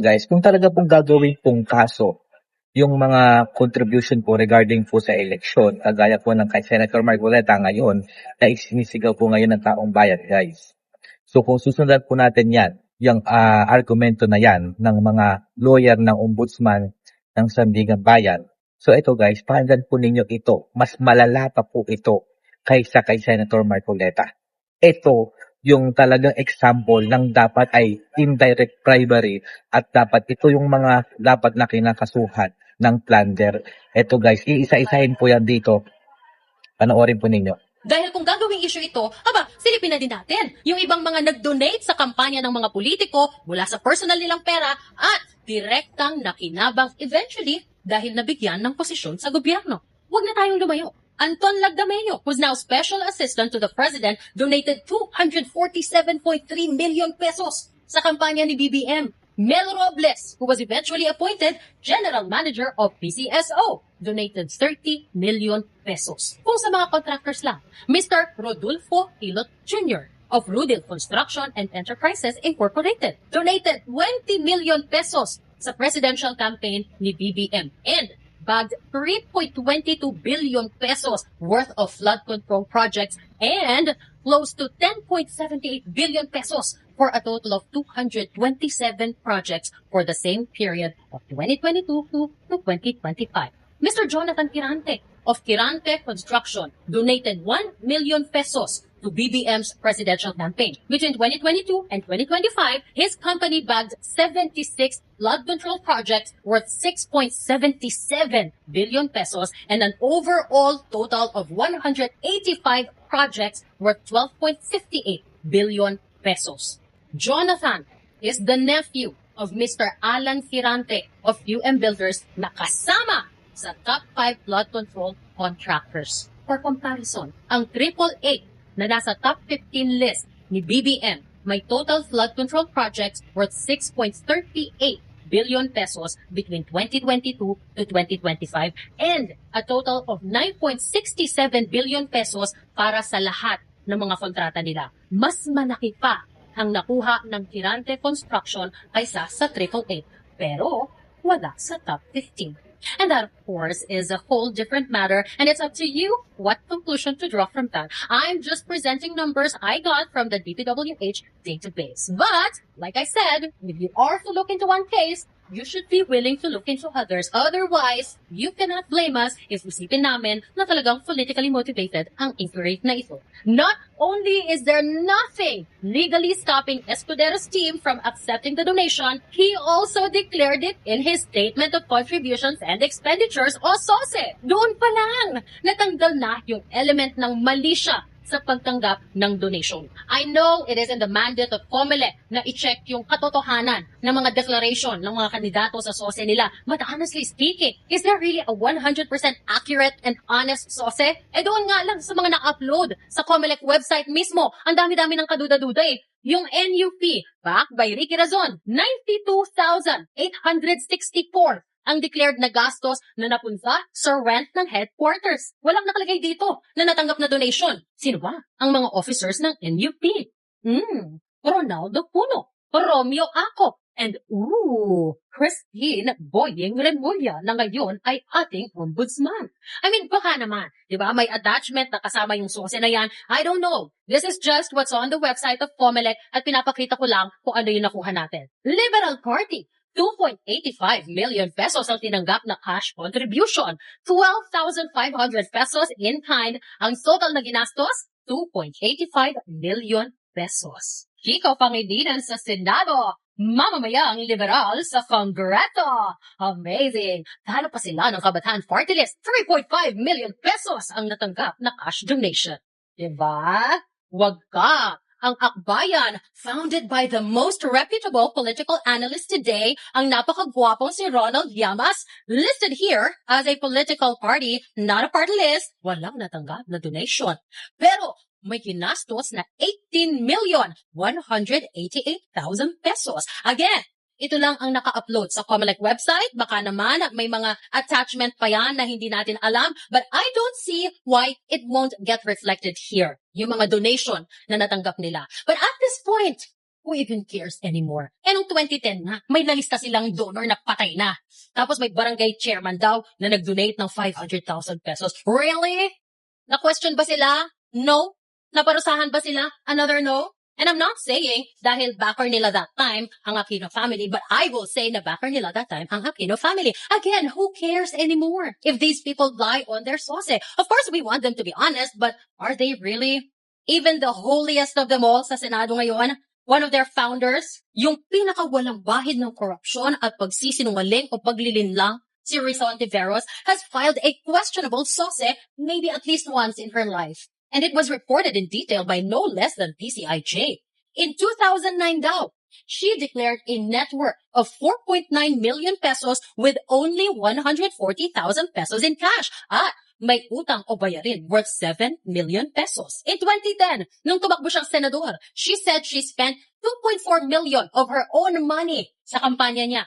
guys, kung talaga pong gagawin pong kaso yung mga contribution po regarding po sa eleksyon, kagaya po ng kay Senator Marcoleta ngayon, na isinisigaw po ngayon ng taong bayan, guys. So kung susundan po natin yan, yung argumento na yan ng mga lawyer ng ombudsman ng Sandigan Bayan. So ito guys, pakinggan po ninyo ito. Mas malala pa po ito kaysa kay Senator Marcoleta. Ito yung talagang example ng dapat ay indirect bribery at dapat ito yung mga dapat na kinakasuhan ng plunder. Ito guys, iisa-isahin po yan dito. Panoorin po ninyo. Dahil kung gagawing issue ito, silipin na din natin yung ibang mga nag-donate sa kampanya ng mga politiko mula sa personal nilang pera at direktang nakinabang eventually dahil nabigyan ng posisyon sa gobyerno. Huwag na tayong lumayo. Anton Lagdameo, who's now Special Assistant to the President, donated 247.3 million pesos sa kampanya ni BBM. Mel Robles, who was eventually appointed General Manager of PCSO, donated 30 million pesos. Kung sa mga contractors lang, Mr. Rodolfo Hilot Jr. of Rudel Construction and Enterprises Incorporated donated 20 million pesos sa presidential campaign ni BBM and bagged 3.22 billion pesos worth of flood control projects and close to 10.78 billion pesos for a total of 227 projects for the same period of 2022 to 2025. Mr. Jonathan Kirante of Kirante Construction donated 1 million pesos to BBM's presidential campaign. Between 2022 and 2025, his company bagged 76 flood control projects worth 6.77 billion pesos and an overall total of 185 projects worth 12.58 billion pesos. Jonathan is the nephew of Mr. Alan Kirante of UM Builders na kasama sa top 5 flood control contractors. For comparison, ang AAA na nasa top 15 list ni BBM may total flood control projects worth 6.38 billion pesos between 2022 to 2025 and a total of 9.67 billion pesos para sa lahat ng mga kontrata nila. Mas malaki pa ang nakuha ng Kirante Construction kaysa sa AAA, pero wala sa top 15. And that, of course, is a whole different matter, and it's up to you what conclusion to draw from that. I'm just presenting numbers I got from the DPWH database. But, like I said, if you are to look into one case, you should be willing to look into others. Otherwise, you cannot blame us if isipin namin na talagang politically motivated ang inquiry na ito. Not only is there nothing legally stopping Escudero's team from accepting the donation, he also declared it in his Statement of Contributions and Expenditures o SOSE. Doon pa lang, natanggal na yung element ng mali siya sa pagtanggap ng donation. I know it is in the mandate of COMELEC na i-check yung katotohanan ng mga declaration ng mga kandidato sa SOSE nila. But honestly speaking, is there really a 100% accurate and honest SOSE? Doon nga lang sa mga na-upload sa COMELEC website mismo, ang dami-dami ng kaduda-duda eh. Yung NUP, backed by Ricky Razon, 92,864 ang declared na gastos na napunta sa rent ng headquarters. Walang nakalagay dito na natanggap na donation. Sino ba? Ang mga officers ng NUP. Ronaldo Puno, Romeo Aco, and Christine Boying Remulla na ngayon ay ating ombudsman. I mean, baka naman, di ba? May attachment na kasama yung SOSE na yan. I don't know. This is just what's on the website of COMELEC at pinapakita ko lang kung ano yung nakuha natin. Liberal Party, 2.85 million pesos ang tinanggap na cash contribution. 12,500 pesos in kind. Ang total na ginastos, 2.85 million pesos. Kiko Pangilinan sa Senado. Mamamayang liberal sa Kongreso. Amazing! Talo pa sila ng Kabataan Party List. 3.5 million pesos ang natanggap na cash donation. Diba? Wag ka! Ang Akbayan, founded by the most reputable political analyst today, ang napakagwapong si Ronald Llamas, listed here as a political party, not a party list, walang natanggap na donation. Pero may ginastos na 18,188,000 pesos. Again, ito lang ang naka-upload sa COMELEC website. Baka naman may mga attachment pa yan na hindi natin alam. But I don't see why it won't get reflected here. Yung mga donation na natanggap nila. But at this point, who even cares anymore? Eh, noong 2010 na, may nalista silang donor na patay na. Tapos may barangay chairman daw na nag-donate ng 500,000 pesos. Really? Na-question ba sila? No. Naparusahan ba sila? Another no. And I'm not saying dahil backer nila that time ang Aquino family, but I will say na backer nila that time ang Aquino family. Again, who cares anymore if these people lie on their sauce? Of course, we want them to be honest, but are they really? Even the holiest of them all sa Senado ngayon, one of their founders, yung pinakawalang bahid ng korupsyon at pagsisinungaling o paglilinlang, si Risa Ontiveros, has filed a questionable sauce maybe at least once in her life. And it was reported in detail by no less than PCIJ. In 2009 daw, she declared a net worth of 4.9 million pesos with only 140,000 pesos in cash. At may utang o bayarin worth 7 million pesos. In 2010, nung tumakbo siyang senador, she said she spent 2.4 million of her own money sa kampanya niya.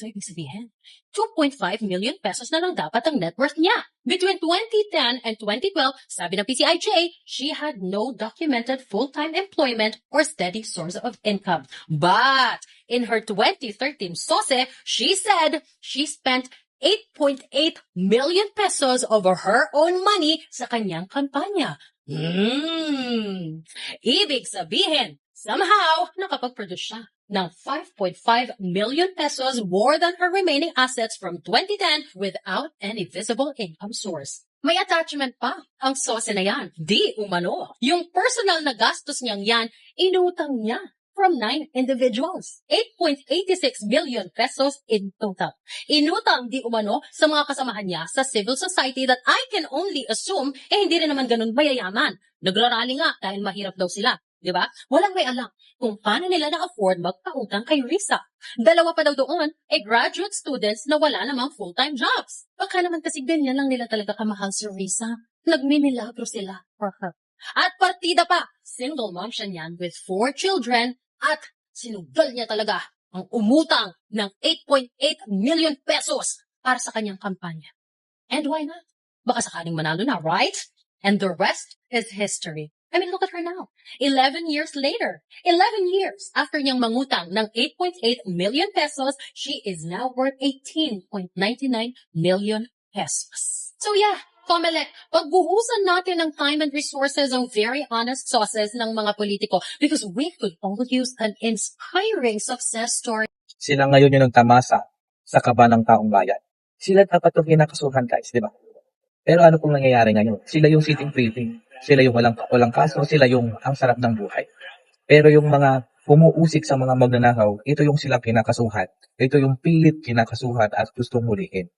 So, ibig sabihin, 2.5 million pesos na lang dapat ang net worth niya. Between 2010 and 2012, sabi ng PCIJ, she had no documented full-time employment or steady source of income. But in her 2013 SOSE, she said she spent 8.8 million pesos over her own money sa kanyang kampanya. Ibig sabihin, somehow, nakapag-produce siya ng 5.5 million pesos more than her remaining assets from 2010 without any visible income source. May attachment pa ang SOSE na yan. Di umano. Yung personal na gastos niyang yan, inutang niya from 9 individuals. 8.86 billion pesos in total. Inutang di umano sa mga kasamahan niya sa civil society that I can only assume, hindi rin naman ganun mayayaman. Nagrarally nga dahil mahirap daw sila. Diba? Walang may alam kung paano nila na-afford magpautang kay Risa. Dalawa pa daw doon, graduate students na wala namang full-time jobs. Baka naman kasi ganyan lang nila talaga kamahal si Risa. Nagmimilagro sila for her. At partida pa, single mom siya niyan with 4 children at sinugal niya talaga ang umutang ng 8.8 million pesos para sa kanyang kampanya. And why not? Baka sakaling manalo na, right? And the rest is history. I mean, look at her now. 11 years later, 11 years after niyang mangutang ng 8.8 million pesos, she is now worth 18.99 million pesos. So yeah, Comelec, pagbuhusan natin ng time and resources ang very honest sauces ng mga politiko because we could all use an inspiring success story. Sila ngayon yung nagtamasa sa kaba ng taong bayan. Sila dapat yung kinakasuhan, guys, di ba? Pero ano pong nangyayari ngayon? Sila yung sitting pretty. Sila yung walang kaso. Sila yung ang sarap ng buhay. Pero yung mga pumuusik sa mga magnanakaw, ito yung silang kinakasuhan. Ito yung pilit kinakasuhan at gustong hulihin.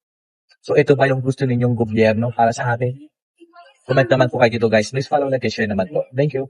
So ito ba yung gusto ninyong gobyerno para sa atin? Comment naman po kayo dito, guys. Please follow, like, and share naman po. Thank you.